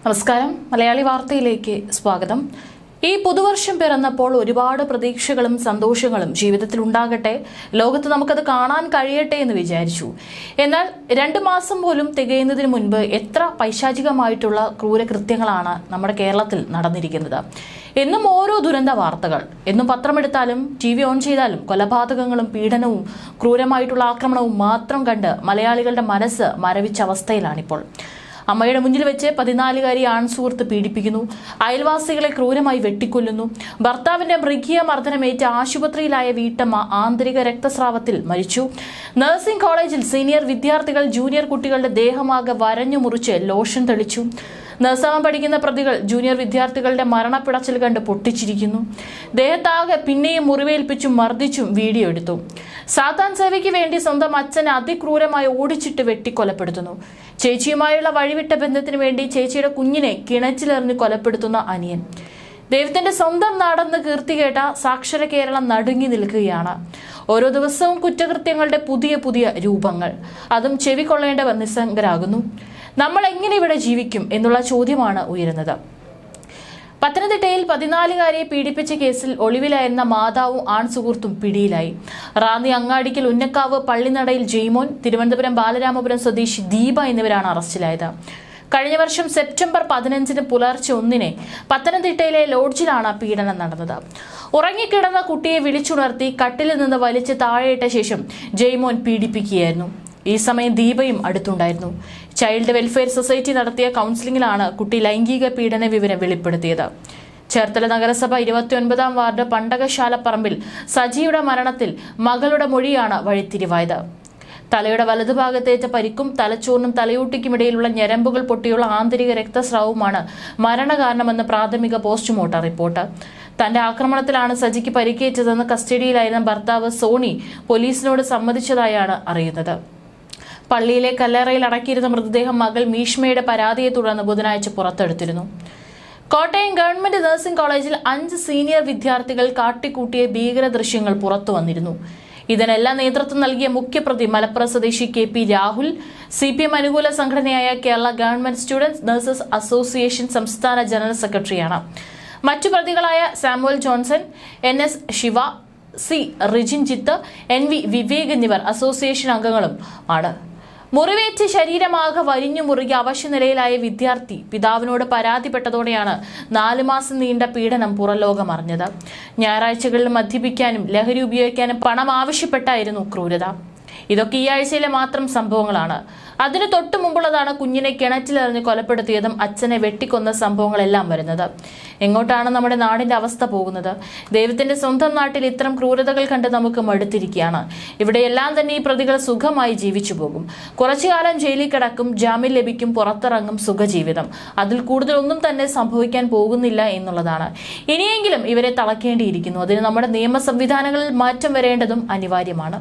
നമസ്കാരം. മലയാളി വാർത്തയിലേക്ക് സ്വാഗതം. ഈ പുതുവർഷം പിറന്നപ്പോൾ ഒരുപാട് പ്രതീക്ഷകളും സന്തോഷങ്ങളും ജീവിതത്തിൽ ഉണ്ടാകട്ടെ, ലോകത്ത് നമുക്കത് കാണാൻ കഴിയട്ടെ എന്ന് വിചാരിച്ചു. എന്നാൽ 2 മാസം പോലും തികയുന്നതിന് മുൻപ് എത്ര പൈശാചികമായിട്ടുള്ള ക്രൂരകൃത്യങ്ങളാണ് നമ്മുടെ കേരളത്തിൽ നടന്നിരിക്കുന്നത്. എന്നും ഓരോ ദുരന്ത വാർത്തകൾ, എന്നും പത്രമെടുത്താലും TV ഓൺ ചെയ്താലും കൊലപാതകങ്ങളും പീഡനവും ക്രൂരമായിട്ടുള്ള ആക്രമണവും മാത്രം കണ്ട് മലയാളികളുടെ മനസ്സ് മരവിച്ച അവസ്ഥയിലാണിപ്പോൾ. അമ്മയുടെ മുന്നിൽ വെച്ച് 14-കാരി ആൺസുഹൃത്ത് പീഡിപ്പിക്കുന്നു, അയൽവാസികളെ ക്രൂരമായി വെട്ടിക്കൊല്ലുന്നു, ഭർത്താവിന്റെ മൃഗീയ മർദ്ദനമേറ്റ് ആശുപത്രിയിലായ വീട്ടമ്മ ആന്തരിക രക്തസ്രാവത്തിൽ മരിച്ചു, നഴ്സിംഗ് കോളേജിൽ സീനിയർ വിദ്യാർത്ഥികൾ ജൂനിയർ കുട്ടികളുടെ ദേഹമാകെ വരഞ്ഞു മുറിച്ച് ലോഷൻ തെളിച്ചു, നഴ്സാവാൻ പഠിക്കുന്ന പ്രതികൾ ജൂനിയർ വിദ്യാർത്ഥികളുടെ മരണപ്പിടച്ചിൽ കണ്ട് പൊട്ടിച്ചിരിക്കുന്നു, ദേഹത്താകെ പിന്നെയും മുറിവേൽപ്പിച്ചും മർദ്ദിച്ചും വീഡിയോ എടുത്തു, സാത്താൻ സേവയ്ക്ക് വേണ്ടി സ്വന്തം അച്ഛനെ അതിക്രൂരമായി ഓടിച്ചിട്ട് വെട്ടിക്കൊലപ്പെടുത്തുന്നു, ചേച്ചിയുമായുള്ള വഴിവിട്ട ബന്ധത്തിന് വേണ്ടി ചേച്ചിയുടെ കുഞ്ഞിനെ കിണറ്റിലെറിഞ്ഞ് കൊലപ്പെടുത്തുന്ന അനിയൻ. ദൈവത്തിന്റെ സ്വന്തം നാടെന്ന് കീർത്തി കേട്ട സാക്ഷര കേരളം നടുങ്ങി നിൽക്കുകയാണ്. ഓരോ ദിവസവും കുറ്റകൃത്യങ്ങളുടെ പുതിയ പുതിയ രൂപങ്ങൾ, അതും ചെവിക്കൊള്ളേണ്ടവർ നിസ്സംഗരാകുന്നു. നമ്മൾ എങ്ങനെ ഇവിടെ ജീവിക്കും എന്നുള്ള ചോദ്യമാണ് ഉയരുന്നത്. പത്തനംതിട്ടയിൽ 14-കാരിയെ പീഡിപ്പിച്ച കേസിൽ ഒളിവിലായിരുന്ന മാതാവും ആൺസുഹൃത്തും പിടിയിലായി. റാന്നി അങ്ങാടിക്കൽ ഉന്നക്കാവ് പള്ളിനടയിൽ ജെയ്മോൻ, തിരുവനന്തപുരം ബാലരാമപുരം സ്വദേശി ദീപ എന്നിവരാണ് അറസ്റ്റിലായത്. കഴിഞ്ഞ വർഷം സെപ്റ്റംബർ 15 പുലർച്ചെ 1 പത്തനംതിട്ടയിലെ ലോഡ്ജിലാണ് പീഡനം നടന്നത്. ഉറങ്ങിക്കിടന്ന കുട്ടിയെ വിളിച്ചുണർത്തി കട്ടിലിൽ നിന്ന് വലിച്ച് താഴെയിട്ട ശേഷം ജെയ്മോൻ പീഡിപ്പിക്കുകയായിരുന്നു. ഈ സമയം ദീപയും അടുത്തുണ്ടായിരുന്നു. ചൈൽഡ് വെൽഫെയർ സൊസൈറ്റി നടത്തിയ കൗൺസിലിംഗിലാണ് കുട്ടി ലൈംഗിക പീഡന വിവരം വെളിപ്പെടുത്തിയത്. ചേർത്തല നഗരസഭ 29-ാം വാർഡ് പണ്ടകശാലപ്പറമ്പിൽ സജിയുടെ മരണത്തിൽ മകളുടെ മൊഴിയാണ് വഴിത്തിരിവായത്. തലയുടെ വലതുഭാഗത്തേറ്റ പരിക്കും തലച്ചോറിനും തലയൂട്ടിക്കുമിടയിലുള്ള ഞരമ്പുകൾ പൊട്ടിയുള്ള ആന്തരിക രക്തസ്രാവവുമാണ് മരണകാരണമെന്ന് പ്രാഥമിക പോസ്റ്റ്മോർട്ടം റിപ്പോർട്ട്. തന്റെ ആക്രമണത്തിലാണ് സജിക്ക് പരിക്കേറ്റതെന്ന് കസ്റ്റഡിയിലായിരുന്ന ഭർത്താവ് സോണി പോലീസിനോട് സമ്മതിച്ചതായാണ് അറിയുന്നത്. പള്ളിയിലെ കല്ലറയിൽ അടക്കിയിരുന്ന മൃതദേഹം മകൾ മീഷ്മയുടെ പരാതിയെ തുടർന്ന് ബുധനാഴ്ച പുറത്തെടുത്തിരുന്നു. കോട്ടയം ഗവൺമെന്റ് നഴ്സിംഗ് കോളേജിൽ 5 സീനിയർ വിദ്യാർത്ഥികൾ കാട്ടിക്കൂട്ടിയ ഭീകര ദൃശ്യങ്ങൾ പുറത്തു വന്നിരുന്നു. ഇതിനെല്ലാം നേതൃത്വം നൽകിയ മുഖ്യപ്രതി മലപ്പുറം സ്വദേശി KP രാഹുൽ, CPM അനുകൂല സംഘടനയായ Kerala government students nurses association സംസ്ഥാന ജനറൽ സെക്രട്ടറിയാണ്. മറ്റു പ്രതികളായ Samuel Johnson, NS Shiva, C റിജിൻജിത്ത്, NV Vivek എന്നിവർ അസോസിയേഷൻ അംഗങ്ങളും ആണ്. മുറിവേറ്റ് ശരീരമാകെ വരിഞ്ഞു മുറുകി അവശനിലയിലായ വിദ്യാർത്ഥി പിതാവിനോട് പരാതിപ്പെട്ടതോടെയാണ് 4 മാസം നീണ്ട പീഡനം പുറംലോകം അറിഞ്ഞത്. ഞായറാഴ്ചകളിൽ മദ്യപിക്കാനും ലഹരി ഉപയോഗിക്കാനും പണം ആവശ്യപ്പെട്ടായിരുന്നു ക്രൂരത. ഇതൊക്കെ ഈ ആഴ്ചയിലെ മാത്രം സംഭവങ്ങളാണ്. അതിന് തൊട്ടു മുമ്പുള്ളതാണ് കുഞ്ഞിനെ കിണറ്റിലെറിഞ്ഞ് കൊലപ്പെടുത്തിയതും അച്ഛനെ വെട്ടിക്കൊന്ന സംഭവങ്ങളെല്ലാം വരുന്നത്. എങ്ങോട്ടാണ് നമ്മുടെ നാടിന്റെ അവസ്ഥ പോകുന്നത്? ദൈവത്തിന്റെ സ്വന്തം നാട്ടിൽ ഇത്തരം ക്രൂരതകൾ കണ്ട് നമുക്ക് മടുത്തിരിക്കുകയാണ്. ഇവിടെയെല്ലാം തന്നെ ഈ പ്രതികൾ സുഖമായി ജീവിച്ചു പോകും. കുറച്ചു കാലം ജയിലിൽ കിടക്കും, ജാമ്യം ലഭിക്കും, പുറത്തിറങ്ങും, സുഖജീവിതം. അതിൽ കൂടുതലൊന്നും തന്നെ സംഭവിക്കാൻ പോകുന്നില്ല എന്നുള്ളതാണ്. ഇനിയെങ്കിലും ഇവരെ തളയ്ക്കേണ്ടിയിരിക്കുന്നു. അതിന് നമ്മുടെ നിയമ സംവിധാനങ്ങളിൽ മാറ്റം വരേണ്ടതും അനിവാര്യമാണ്.